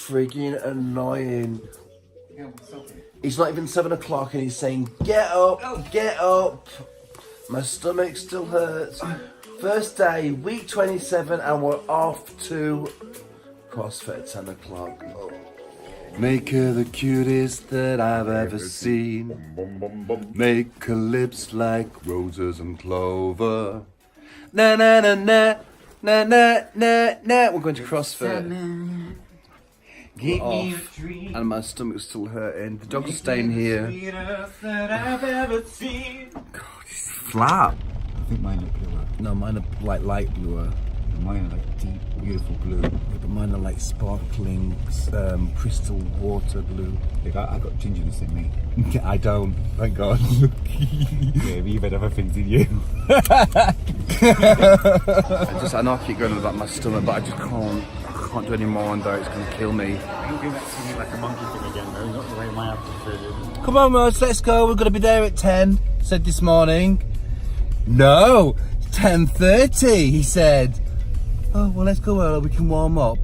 frigging annoying. It's not even 7 o'clock and he's saying, get up, get up. My stomach still hurts. First day, week 27, and we're off to CrossFit at 10 o'clock. Oh. Make her the cutest that I've ever seen. Make her lips like roses and clover. Na na na na na na na na. We're going to CrossFit. Give me a dream. And my stomach's still hurting. The dog's staying here. God, it's flat. I think mine are bluer. No, mine are like light bluer. Mine are like deep, beautiful blue. Yeah, but mine are like sparkling, crystal water blue. Like I got gingerness in me. I don't, thank God. Yeah, you've had other things in you. I know I keep going about my stomach, but I just can't do any more on there, it's going to kill me. You do that to me like a monkey thing again though, not the way my apple. Come on, Rhos, let's go, we're going to be there at 10, said this morning. No, 10:30, he said. Oh, well, let's go early, we can warm up.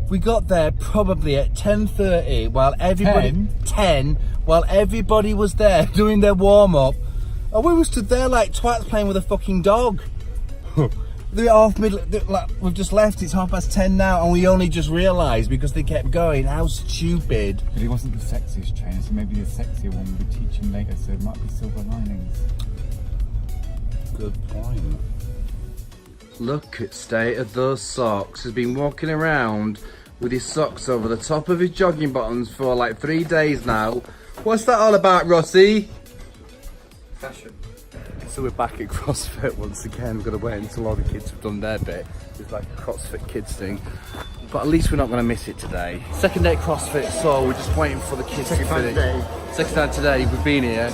We got there probably at 10:30 while everybody... 10? While everybody was there doing their warm-up. And we were stood there like twats playing with a fucking dog. They're off middle... Like, we've just left, it's 10:30 now, and we only just realised because they kept going. How stupid. But he wasn't the sexiest trainer, so maybe the sexier one will be teaching later, so it might be silver linings. Good point. Look at state of those socks. He's been walking around with his socks over the top of his jogging bottoms for like 3 days now. What's that all about, Rossi? Fashion. So we're back at CrossFit once again. We've got to wait until all the kids have done their bit. It's like a CrossFit kids thing. But at least we're not going to miss it today. Second day at CrossFit, so we're just waiting for the kids to finish. Second time today, we've been here.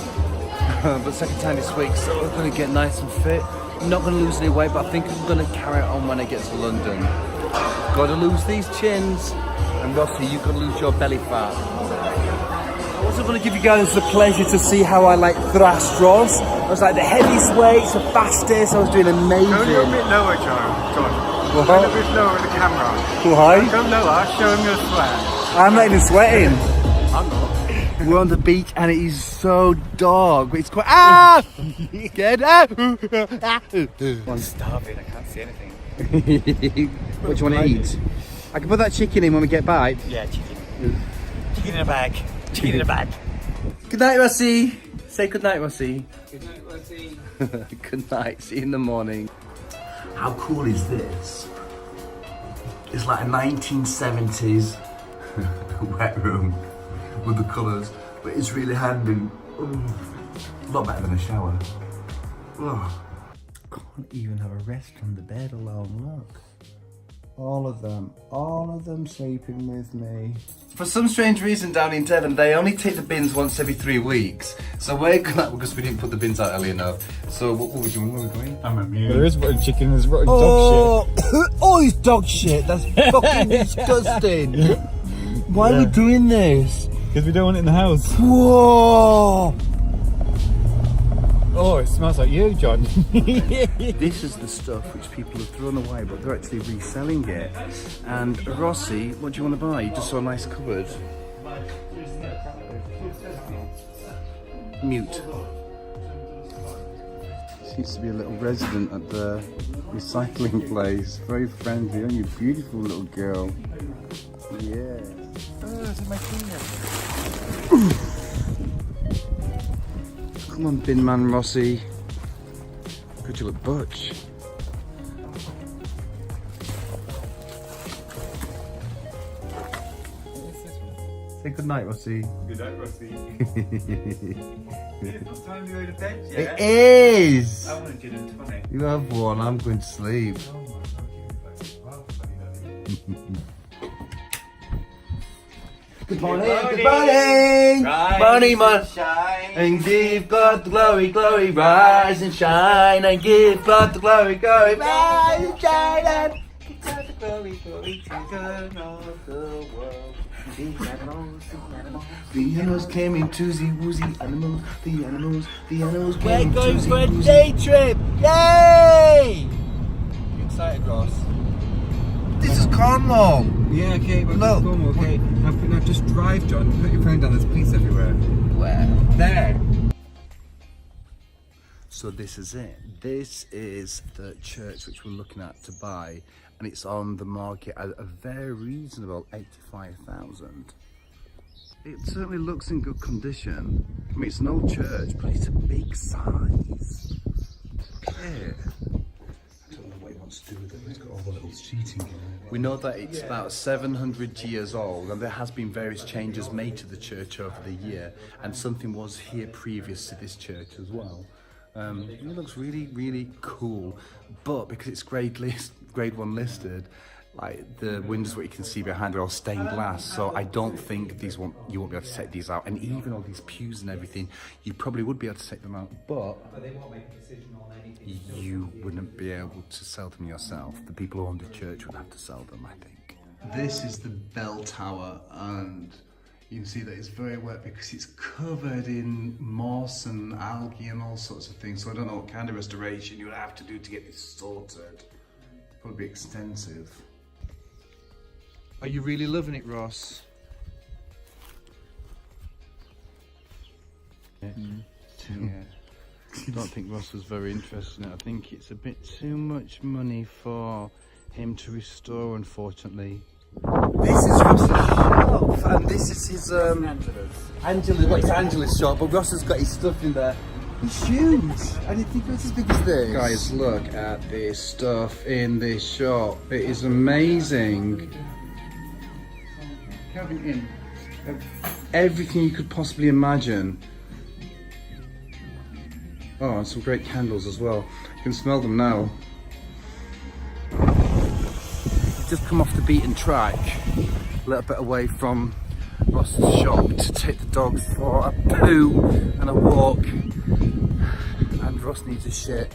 But second time this week, so we're going to get nice and fit. I'm not going to lose any weight, but I think I'm going to carry it on when I get to London. Got to lose these chins, and Rossi, you've got to lose your belly fat. I also want to give you guys the pleasure to see how I like thrashed Rhos. I was like the heaviest weights, the fastest, I was doing amazing. Go a little bit lower, John. What? Go a little bit lower with the camera. Why? Go lower, show him your sweat. I'm not even sweating. I'm not. We're on the beach and it is so dark, but it's quite... Ah! Scared? Ah! I'm starving, I can't see anything. What do you want to eat? I can put that chicken in when we get back. Yeah, chicken. Chicken in a bag. Chicken in a bag. Good night, Rossi. Say good night, Rossi. Good night, Rossi. Good night, see you in the morning. How cool is this? It's like a 1970s wet room with the colours, but it's really handy. A lot better than a shower. Oh. Can't even have a rest on the bed alone, look. All of them sleeping with me. For some strange reason down in Devon, they only take the bins once every 3 weeks. So we're gonna, because we didn't put the bins out early enough. So what were we doing? Where are we going? I'm immune. There is rotten chicken, there's rotten dog shit. Oh, it's dog shit. That's fucking disgusting. Why are we doing this? Because we don't want it in the house. Whoa! Oh, it smells like you, John. This is the stuff which people have thrown away, but they're actually reselling it. And Rossi, what do you want to buy? You just saw a nice cupboard. Mute. Seems to be a little resident at the recycling place. Very friendly, aren't you? Beautiful little girl. Yeah. Oh, it's in my finger. Come on, bin man Rossi. Could you look butch? Say good night, Rossi. Good night, Rossi. It's not time to go to bed yet. It is! I want to get into 20. You have one, I'm going to sleep. Good morning, good morning! Morning, morning! And give God the glory, glory, rise and shine. And give God the glory, glory, rise and shine. And give God the glory, glory to the of the world. The animals came into the woozy animals. The animals came into the woozy. We're going for a day trip! Yay! You excited, Rhos? This is Cornwall. Yeah, okay, but Look. Cornwall, okay. Now just drive, John. Put your phone down. There's police everywhere. Where? There. So this is it. This is the church which we're looking at to buy, and it's on the market at a very reasonable 85,000. It certainly looks in good condition. I mean, it's an old church, but it's a big size. Okay. I don't know what he wants to do with it. He's got all the little sheeting in it. We know that it's about 700 years old, and there has been various changes made to the church over the year, and something was here previous to this church as well. It looks really, really cool, but because it's grade 1 listed, like the windows, what you can see behind are all stained glass, so I don't think you won't be able to take these out. And even all these pews and everything, you probably would be able to take them out, but you wouldn't be able to sell them yourself. The people who own the church would have to sell them, I think. This is the bell tower, and you can see that it's very wet because it's covered in moss and algae and all sorts of things. So I don't know what kind of restoration you would have to do to get this sorted. Probably extensive. Are you really loving it, Rhos? Yeah. I don't think Rhos was very interested in it. I think it's a bit too much money for him to restore, unfortunately. This is Ross's shop, and this is his Angela's shop, but Ross has got his stuff in there. It's huge. I didn't think it was as big as this. Guys, look at this stuff in this shop. It is amazing. Everything you could possibly imagine. Oh, and some great candles as well. You can smell them now. Just come off the beaten track, a little bit away from Ross's shop, to take the dogs for a poo and a walk. And Rhos needs a shit.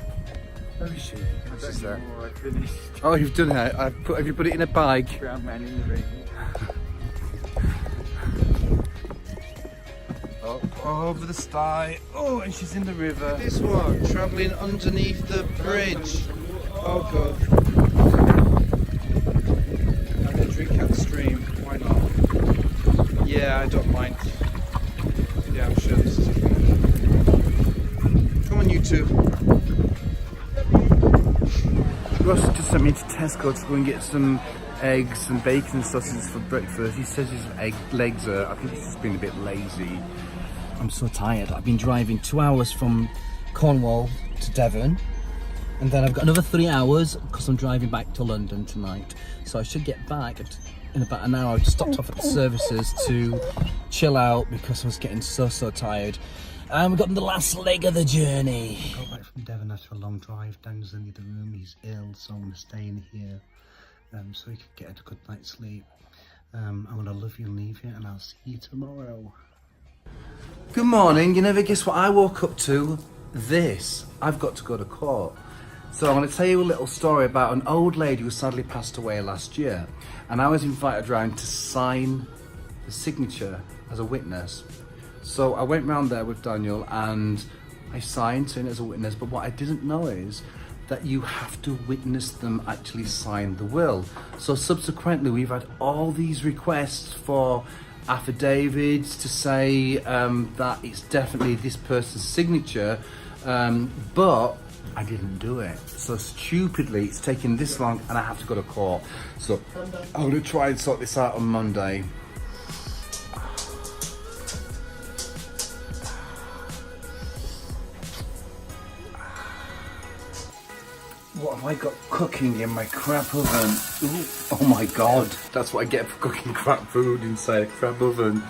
Where is she? She's there. Oh, you've done it. Have you put it in a bag? Over the sty. Oh, and she's in the river. This one, travelling underneath the bridge. Oh, God. I'm going to drink at the stream. Why not? Yeah, I don't mind. Yeah, I'm sure this is a thing. Come on, you two. Rhos just sent me to Tesco to go and get some eggs and bacon and sausages for breakfast. He says his legs are, I think he's just been a bit lazy. I'm so tired. I've been driving 2 hours from Cornwall to Devon, and then I've got another 3 hours because I'm driving back to London tonight. So I should get back in about an hour. I just stopped off at the services to chill out because I was getting so tired. And we've got the last leg of the journey. I got back from Devon after a long drive. Daniel's in the other room. He's ill, so I'm going to stay in here so he could get a good night's sleep. I'm going to love you and leave you, and I'll see you tomorrow. Good morning. You never guess what I woke up to? This. I've got to go to court. So I'm going to tell you a little story about an old lady who sadly passed away last year, and I was invited round to sign the signature as a witness. So I went round there with Daniel and I signed as a witness, but what I didn't know is that you have to witness them actually sign the will. So subsequently we've had all these requests for affidavits to say that it's definitely this person's signature, but I didn't do it. So stupidly it's taken this long and I have to go to court. So I'm going to try and sort this out on Monday. What have I got cooking in my crap oven? Ooh, oh my God, that's what I get for cooking crap food inside a crap oven.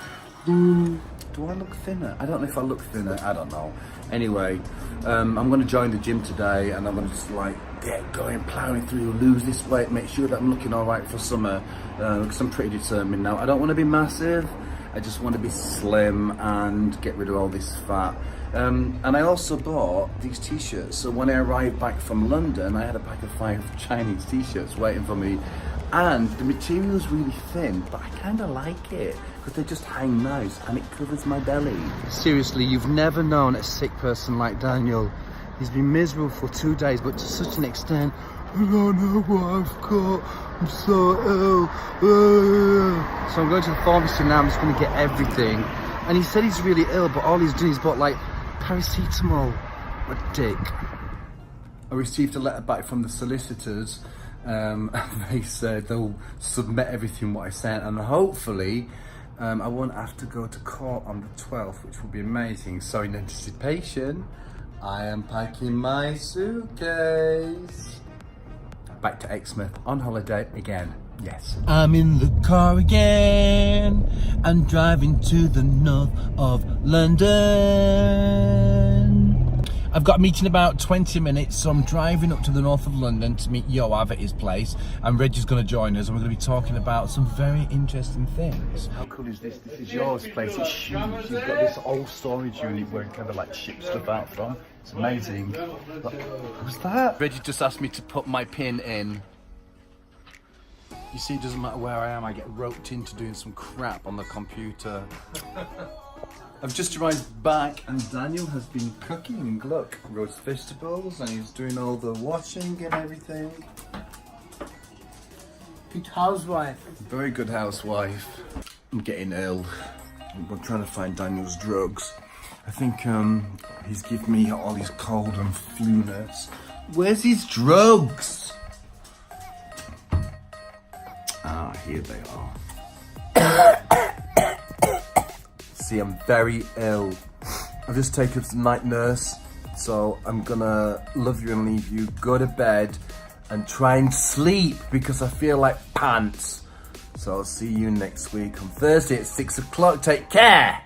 Ooh, do I look thinner? I don't know if I look thinner, I don't know. Anyway, I'm going to join the gym today and I'm going to just like get going, ploughing through, lose this weight, make sure that I'm looking all right for summer, because I'm pretty determined now. I don't want to be massive, I just want to be slim and get rid of all this fat. And I also bought these t-shirts, so when I arrived back from London I had a pack of 5 Chinese t-shirts waiting for me, and the material's really thin, but I kind of like it because they just hang nice and it covers my belly. Seriously, you've never known a sick person like Daniel. He's been miserable for 2 days, but to such an extent, I don't know what I've got. I'm so ill. So I'm going to the pharmacy now. I'm just going to get everything. And he said he's really ill, but all he's doing is bought like paracetamol. What a dick. I received a letter back from the solicitors. They said they'll submit everything what I sent, and hopefully I won't have to go to court on the 12th, which will be amazing. So in anticipation, I am packing my suitcase. Back to Exmouth on holiday again. Yes. I'm in the car again. I'm driving to the north of London. I've got a meeting in about 20 minutes, so I'm driving up to the north of London to meet Yoav at his place, and Reggie's going to join us, and we're going to be talking about some very interesting things. How cool is this? This is Yoav's place. It's huge. He's got this old storage unit where he kind of like ships stuff out from. It's amazing. Look, what's that? Reggie just asked me to put my pin in. You see, it doesn't matter where I am, I get roped into doing some crap on the computer. I've just arrived back and Daniel has been cooking. Look, roast vegetables, and he's doing all the washing and everything. Good housewife. Very good housewife. I'm getting ill. I'm trying to find Daniel's drugs. I think he's given me all these cold and flu-ness. Where's his drugs? Ah, here they are. See, I'm very ill. I've just taken some night nurse, so I'm gonna love you and leave you, go to bed, and try and sleep because I feel like pants. So I'll see you next week on Thursday at 6 o'clock. Take care.